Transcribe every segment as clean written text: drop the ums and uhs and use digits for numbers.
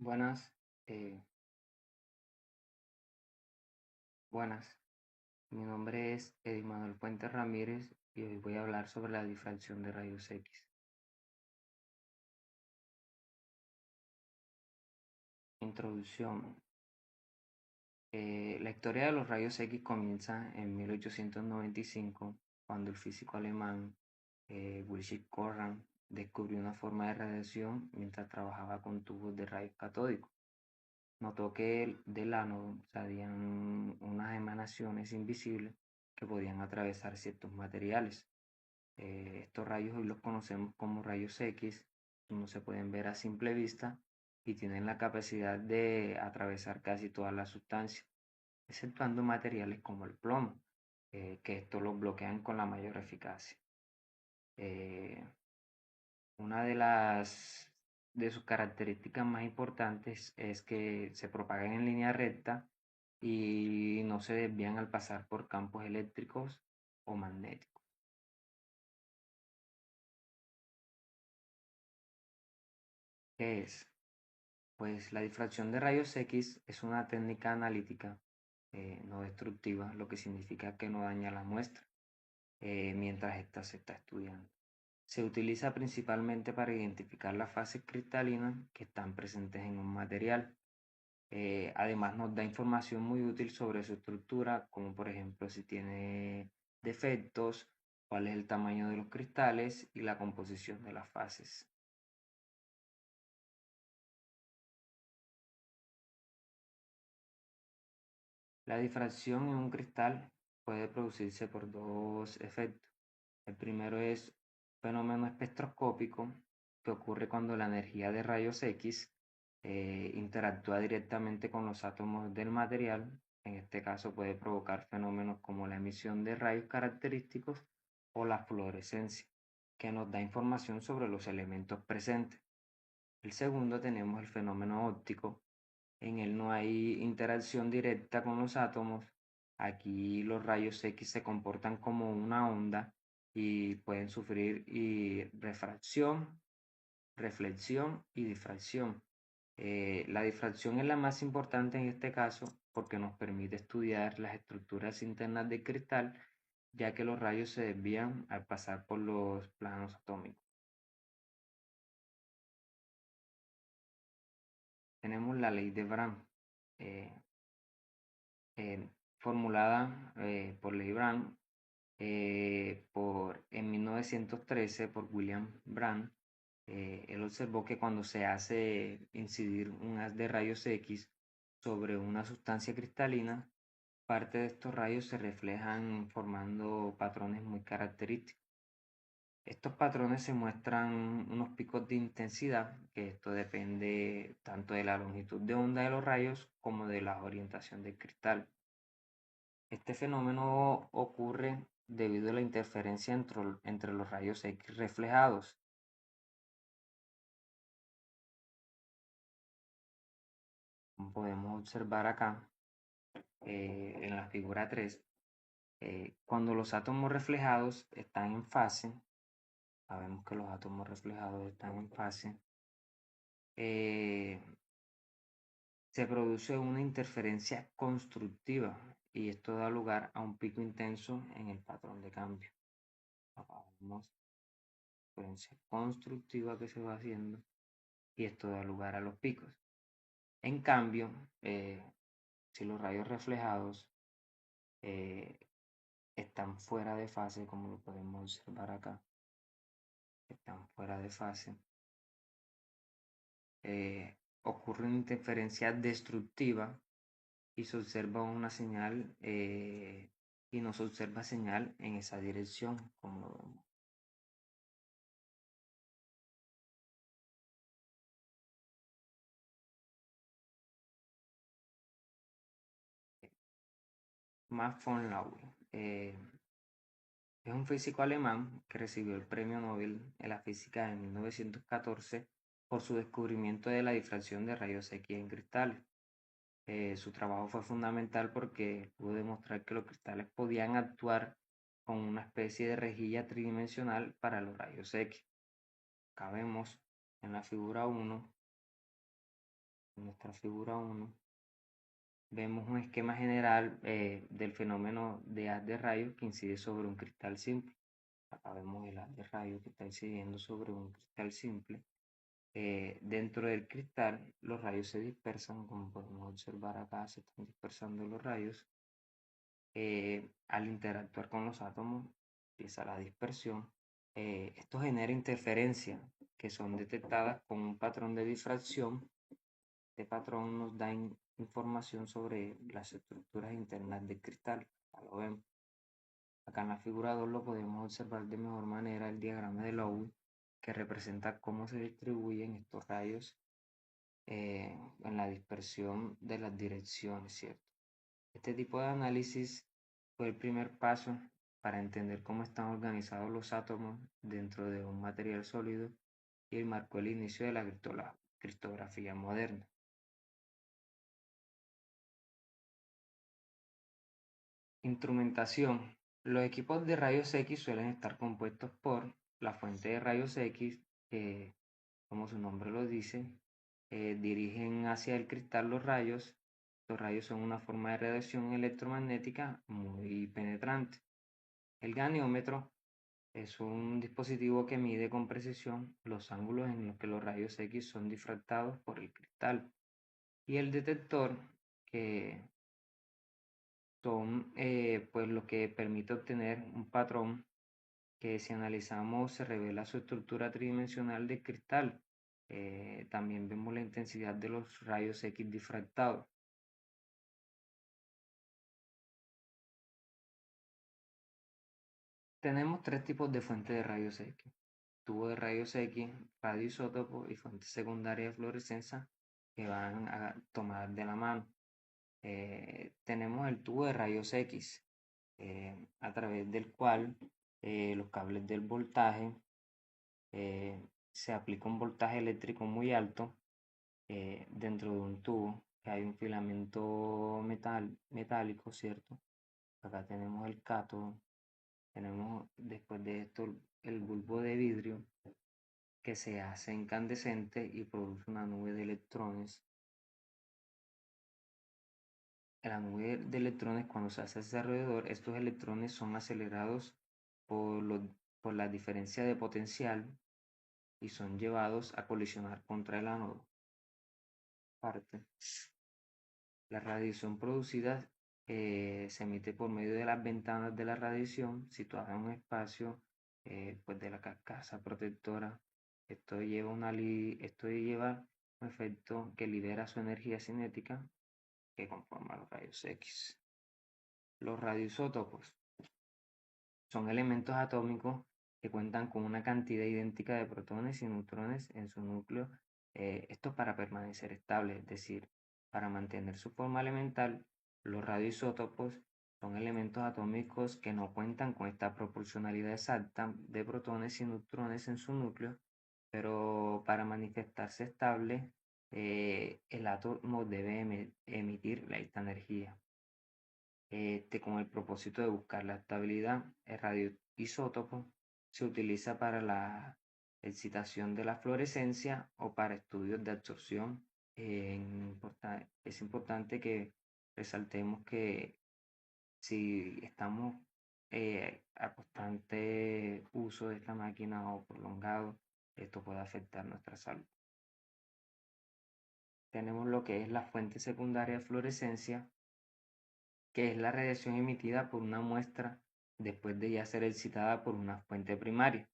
Buenas, eh, buenas. Mi nombre es Manuel Puente Ramírez y hoy voy a hablar sobre la difracción de rayos X. Introducción. La historia de los rayos X comienza en 1895, cuando el físico alemán Wilhelm Corrant descubrió una forma de radiación mientras trabajaba con tubos de rayos catódicos. Notó que del ánodo salían unas emanaciones invisibles que podían atravesar ciertos materiales. Estos rayos hoy los conocemos como rayos X, no se pueden ver a simple vista y tienen la capacidad de atravesar casi todas las sustancias, exceptuando materiales como el plomo, que estos los bloquean con la mayor eficacia. Eh, una de sus características más importantes es que se propagan en línea recta y no se desvían al pasar por campos eléctricos o magnéticos. ¿Qué es? Pues la difracción de rayos X es una técnica analítica no destructiva, lo que significa que no daña la muestra mientras ésta se está estudiando. Se utiliza principalmente para identificar las fases cristalinas que están presentes en un material. Además nos da información muy útil sobre su estructura, como por ejemplo si tiene defectos, cuál es el tamaño de los cristales y la composición de las fases. La difracción en un cristal puede producirse por dos efectos. El primero es fenómeno espectroscópico, que ocurre cuando la energía de rayos X interactúa directamente con los átomos del material. En este caso puede provocar fenómenos como la emisión de rayos característicos o la fluorescencia, que nos da información sobre los elementos presentes. El segundo tenemos el fenómeno óptico. En él no hay interacción directa con los átomos. Aquí los rayos X se comportan como una onda y pueden sufrir refracción, reflexión y difracción. La difracción es la más importante en este caso porque nos permite estudiar las estructuras internas del cristal, ya que los rayos se desvían al pasar por los planos atómicos. Tenemos la ley de Bragg. eh, Formulada por Leibniz en 1913 por William Brand. Él observó que cuando se hace incidir un haz de rayos X sobre una sustancia cristalina, parte de estos rayos se reflejan formando patrones muy característicos. Estos patrones se muestran unos picos de intensidad, que esto depende tanto de la longitud de onda de los rayos como de la orientación del cristal. Este fenómeno ocurre debido a la interferencia entre los rayos X reflejados. Como podemos observar acá en la figura 3, cuando los átomos reflejados están en fase, sabemos que los átomos reflejados están en fase, eh, se produce una interferencia constructiva y esto da lugar a un pico intenso en el patrón de cambio. Acá vemos la interferencia constructiva que se va haciendo y esto da lugar a los picos. En cambio, si los rayos reflejados eh, están fuera de fase, como lo podemos observar acá, están fuera de fase, ocurre una interferencia destructiva y se observa una señal y no se observa señal en esa dirección, como lo vemos. Max von Laue es un físico alemán que recibió el Premio Nobel en la física en 1914 por su descubrimiento de la difracción de rayos X en cristales. Su trabajo fue fundamental porque pudo demostrar que los cristales podían actuar con una especie de rejilla tridimensional para los rayos X. Acá vemos en la figura 1 En nuestra figura 1 vemos un esquema general del fenómeno de haz de rayos que incide sobre un cristal simple. Acá vemos el haz de rayos que está incidiendo sobre un cristal simple. Dentro del cristal los rayos se dispersan, como podemos observar acá se están dispersando los rayos. Al interactuar con los átomos empieza la dispersión. Esto genera interferencias que son detectadas con un patrón de difracción. Este patrón nos da información sobre las estructuras internas del cristal. Ya lo vemos. Acá en la figura 2 lo podemos observar de mejor manera el diagrama de Lowell, que representa cómo se distribuyen estos rayos en la dispersión de las direcciones, ¿cierto? Este tipo de análisis fue el primer paso para entender cómo están organizados los átomos dentro de un material sólido y marcó el inicio de la criptografía moderna. Instrumentación. Los equipos de rayos X suelen estar compuestos por la fuente de rayos X, que, como su nombre lo dice, dirigen hacia el cristal los rayos. Los rayos son una forma de radiación electromagnética muy penetrante. El ganiómetro es un dispositivo que mide con precisión los ángulos en los que los rayos X son difractados por el cristal. Y el detector, que son pues lo que permite obtener un patrón que si analizamos se revela su estructura tridimensional de cristal. También vemos la intensidad de los rayos X difractados. Tenemos tres tipos de fuentes de rayos X: tubo de rayos X, radioisótopo y fuente secundaria de fluorescencia, que van a tomar de la mano. Tenemos el tubo de rayos X, a través del cual los cables del voltaje se aplica un voltaje eléctrico muy alto dentro de un tubo, que hay un filamento metálico, ¿cierto? Acá tenemos el cátodo, tenemos después de esto el bulbo de vidrio, que se hace incandescente y produce una nube de electrones. La nube de electrones, cuando se hace hacia alrededor, estos electrones son acelerados por, por la diferencia de potencial y son llevados a colisionar contra el ánodo. Parte. La radiación producida se emite por medio de las ventanas de la radiación situadas en un espacio pues de la carcasa protectora. Esto lleva un efecto que libera su energía cinética que conforma los rayos X. Los radioisótopos son elementos atómicos que cuentan con una cantidad idéntica de protones y neutrones en su núcleo, esto para permanecer estable, es decir, para mantener su forma elemental. Los radioisótopos son elementos atómicos que no cuentan con esta proporcionalidad exacta de protones y neutrones en su núcleo, pero para manifestarse estable, el átomo debe emitir esta energía. Con el propósito de buscar la estabilidad. El radioisótopo se utiliza para la excitación de la fluorescencia o para estudios de absorción. Es importante que resaltemos que si estamos a constante uso de esta máquina o prolongado, esto puede afectar nuestra salud. Tenemos lo que es la fuente secundaria de fluorescencia, que es la radiación emitida por una muestra después de ya ser excitada por una fuente primaria,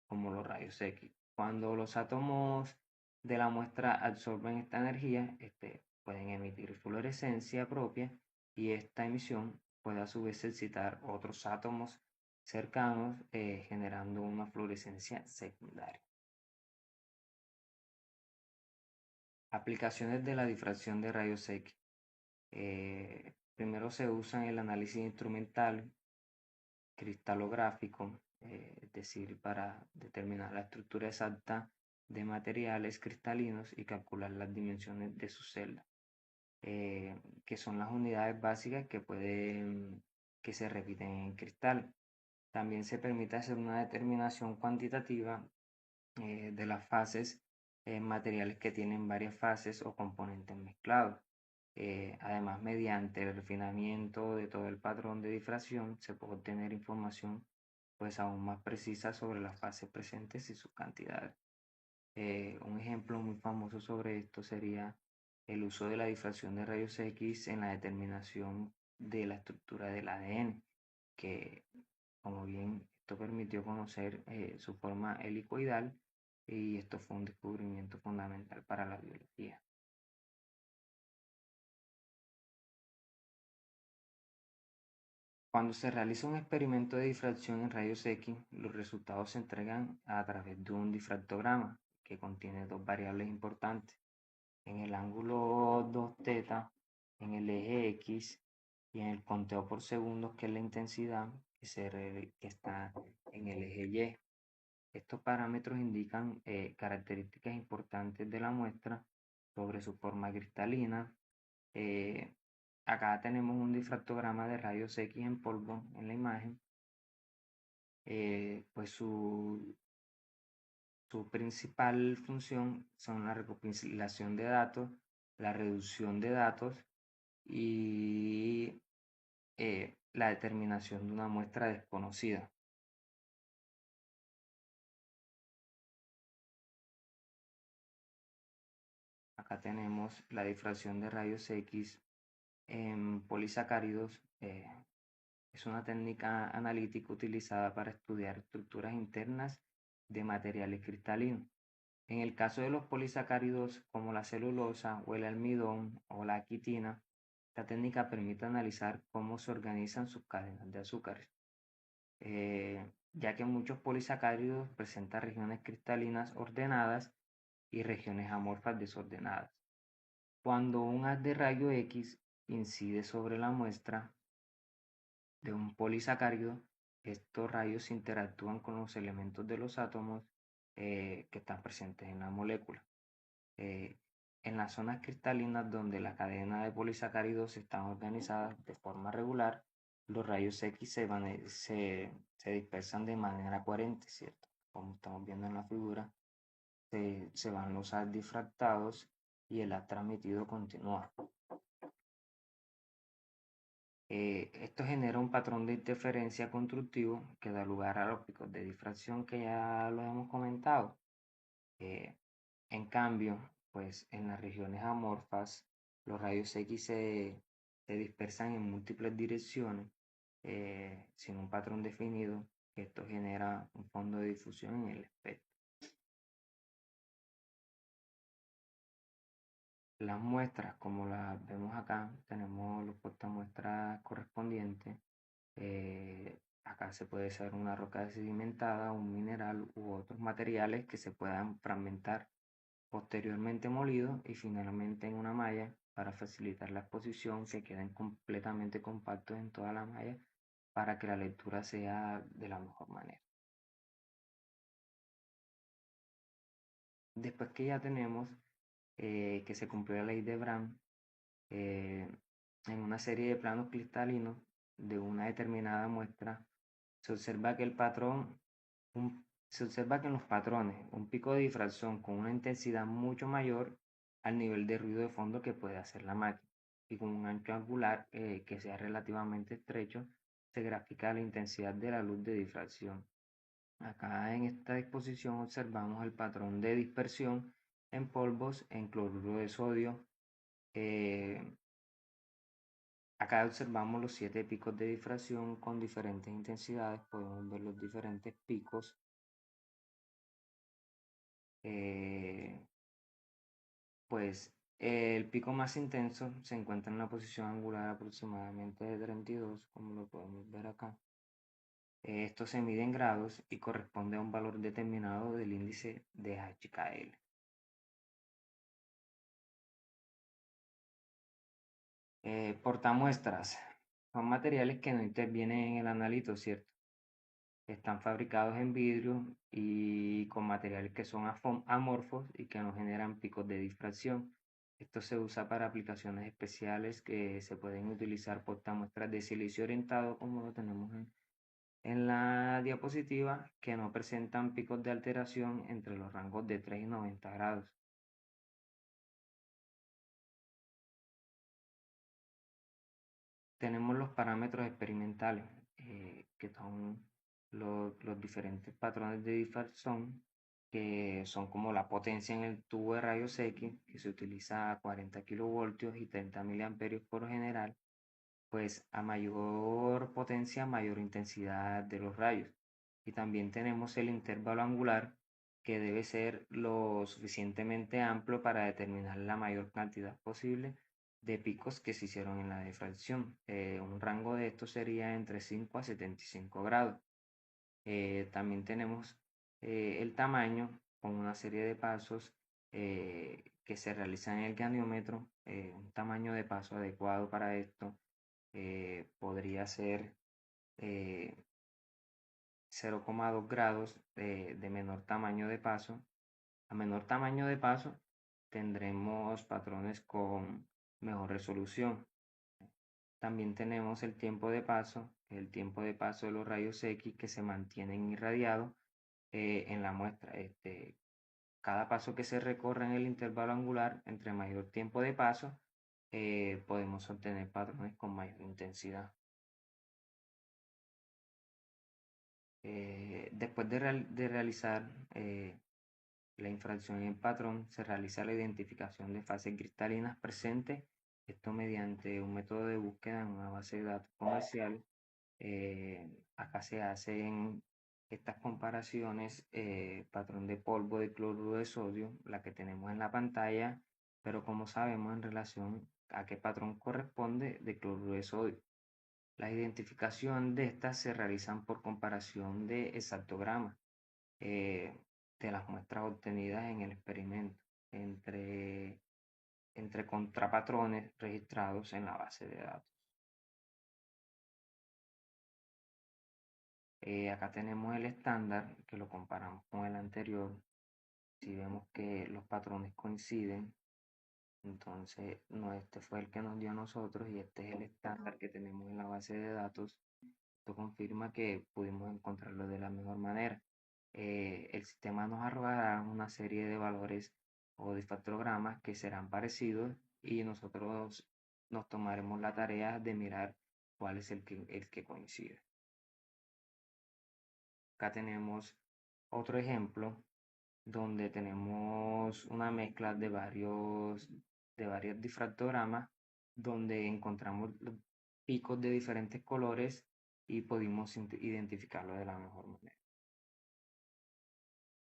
como los rayos X. Cuando los átomos de la muestra absorben esta energía, pueden emitir fluorescencia propia, y esta emisión puede a su vez excitar otros átomos cercanos, generando una fluorescencia secundaria. Aplicaciones de la difracción de rayos X. Primero se usa en el análisis instrumental cristalográfico, es decir, para determinar la estructura exacta de materiales cristalinos y calcular las dimensiones de su celda, que son las unidades básicas que se repiten en cristal. También se permite hacer una determinación cuantitativa de las fases materiales que tienen varias fases o componentes mezclados. Además, mediante el refinamiento de todo el patrón de difracción, se puede obtener información pues aún más precisa sobre las fases presentes y sus cantidades. Un ejemplo muy famoso sobre esto sería el uso de la difracción de rayos X en la determinación de la estructura del ADN, que como bien esto permitió conocer su forma helicoidal y esto fue un descubrimiento fundamental para la biología. Cuando se realiza un experimento de difracción en rayos X, los resultados se entregan a través de un difractograma que contiene dos variables importantes. En el ángulo 2θ, en el eje X y en el conteo por segundos, que es la intensidad que está en el eje Y. Estos parámetros indican características importantes de la muestra sobre su forma cristalina. Acá tenemos un difractograma de rayos X en polvo en la imagen. Pues su principal función son la recopilación de datos, la reducción de datos y la determinación de una muestra desconocida. Acá tenemos la difracción de rayos X en polisacáridos. Es una técnica analítica utilizada para estudiar estructuras internas de materiales cristalinos. En el caso de los polisacáridos como la celulosa o el almidón o la quitina, esta técnica permite analizar cómo se organizan sus cadenas de azúcares, ya que muchos polisacáridos presentan regiones cristalinas ordenadas y regiones amorfas desordenadas. Cuando un haz de rayo X incide sobre la muestra de un polisacárido, estos rayos interactúan con los elementos de los átomos que están presentes en la molécula. En las zonas cristalinas donde la cadena de polisacáridos están organizadas de forma regular, los rayos X se dispersan de manera coherente, ¿cierto? Como estamos viendo en la figura, se van los haz difractados y el haz transmitido continúa. Esto genera un patrón de interferencia constructivo que da lugar a los picos de difracción que ya lo hemos comentado. En cambio, pues en las regiones amorfas, los rayos X se dispersan en múltiples direcciones sin un patrón definido. Esto genera un fondo de difusión en el espectro. Las muestras, como las vemos acá, tenemos los portamuestras correspondientes. Acá se puede ser una roca sedimentada, un mineral u otros materiales que se puedan fragmentar, posteriormente molidos y finalmente en una malla para facilitar la exposición, que queden completamente compactos en toda la malla para que la lectura sea de la mejor manera. Después que ya tenemos que se cumplió la ley de Bragg, en una serie de planos cristalinos de una determinada muestra, se observa que se observa que en los patrones un pico de difracción con una intensidad mucho mayor al nivel de ruido de fondo que puede hacer la máquina, y con un ancho angular que sea relativamente estrecho, se grafica la intensidad de la luz de difracción. Acá en esta disposición observamos el patrón de dispersión en polvos en cloruro de sodio. Acá observamos los 7 picos de difracción con diferentes intensidades. Podemos ver los diferentes picos. Pues el pico más intenso se encuentra en la posición angular aproximadamente de 32, como lo podemos ver acá. Esto se mide en grados y corresponde a un valor determinado del índice de HKL. Portamuestras son materiales que no intervienen en el analito, ¿cierto? Están fabricados en vidrio y con materiales que son amorfos y que no generan picos de difracción. Esto se usa para aplicaciones especiales que se pueden utilizar portamuestras de silicio orientado, como lo tenemos en la diapositiva que no presentan picos de alteración entre los rangos de 3 y 90 grados. Tenemos los parámetros experimentales, que son los diferentes patrones de difracción, que son como la potencia en el tubo de rayos X, que se utiliza a 40 kilovoltios y 30 miliamperios por general, pues a mayor potencia, mayor intensidad de los rayos. Y también tenemos el intervalo angular, que debe ser lo suficientemente amplio para determinar la mayor cantidad posible de picos que se hicieron en la difracción. Un rango de esto sería entre 5 a 75 grados. También tenemos el tamaño con una serie de pasos que se realizan en el goniómetro. Un tamaño de paso adecuado para esto podría ser 0,2 grados de menor tamaño de paso. A menor tamaño de paso tendremos patrones con mejor resolución. También tenemos el tiempo de paso, el tiempo de paso de los rayos X que se mantienen irradiados en la muestra. Cada paso que se recorre en el intervalo angular, entre mayor tiempo de paso, podemos obtener patrones con mayor intensidad. Después de realizar la infracción en patrón, se realiza la identificación de fases cristalinas presentes, esto mediante un método de búsqueda en una base de datos comercial. Acá se hacen estas comparaciones, patrón de polvo de cloruro de sodio, la que tenemos en la pantalla, pero como sabemos en relación a qué patrón corresponde de cloruro de sodio. La identificación de estas se realizan por comparación de exactogramas de las muestras obtenidas en el experimento entre, entre contrapatrones registrados en la base de datos. Acá tenemos el estándar que lo comparamos con el anterior. Si vemos que los patrones coinciden, entonces no, este fue el que nos dio a nosotros y este es el estándar que tenemos en la base de datos. Esto confirma que pudimos encontrarlo de la mejor manera. El sistema nos arrojará una serie de valores o de factogramas que serán parecidos y nosotros nos tomaremos la tarea de mirar cuál es el que coincide. Acá tenemos otro ejemplo donde tenemos una mezcla de varios difractogramas donde encontramos los picos de diferentes colores y pudimos identificarlo de la mejor manera.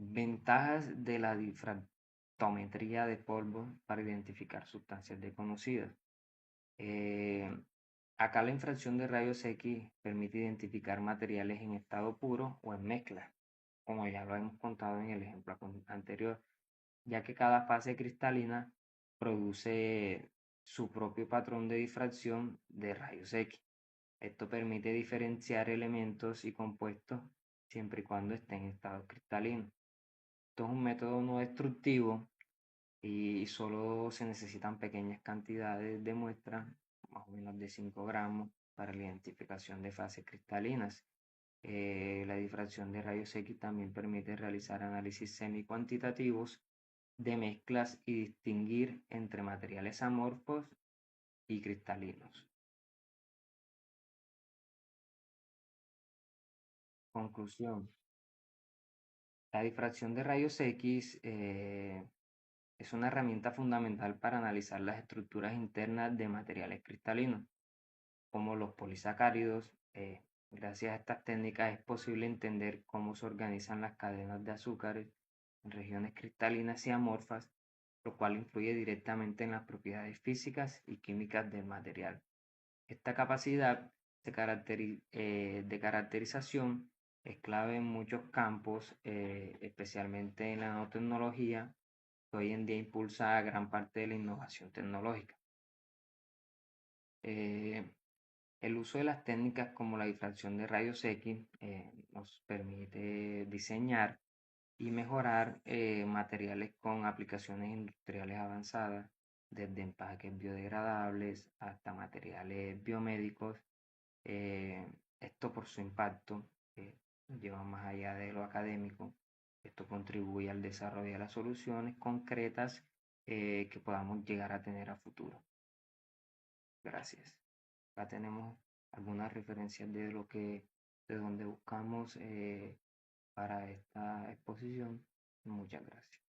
Ventajas de la difractometría de polvo para identificar sustancias desconocidas. Acá la infracción de rayos X permite identificar materiales en estado puro o en mezcla, como ya lo hemos contado en el ejemplo anterior, ya que cada fase cristalina produce su propio patrón de difracción de rayos X. Esto permite diferenciar elementos y compuestos siempre y cuando estén en estado cristalino. Esto es un método no destructivo y solo se necesitan pequeñas cantidades de muestras, más o menos de 5 gramos, para la identificación de fases cristalinas. La difracción de rayos X también permite realizar análisis semi-cuantitativos de mezclas y distinguir entre materiales amorfos y cristalinos. Conclusión. La difracción de rayos X es una herramienta fundamental para analizar las estructuras internas de materiales cristalinos, como los polisacáridos. Gracias a estas técnicas es posible entender cómo se organizan las cadenas de azúcares en regiones cristalinas y amorfas, lo cual influye directamente en las propiedades físicas y químicas del material. Esta capacidad de caracterización es clave en muchos campos, especialmente en la nanotecnología, que hoy en día impulsa gran parte de la innovación tecnológica. El uso de las técnicas como la difracción de rayos X nos permite diseñar y mejorar materiales con aplicaciones industriales avanzadas, desde empaques biodegradables hasta materiales biomédicos. Esto por su impacto, que lleva más allá de lo académico. Esto contribuye al desarrollo de las soluciones concretas que podamos llegar a tener a futuro. Gracias. Acá tenemos algunas referencias de donde buscamos para esta exposición. Muchas gracias.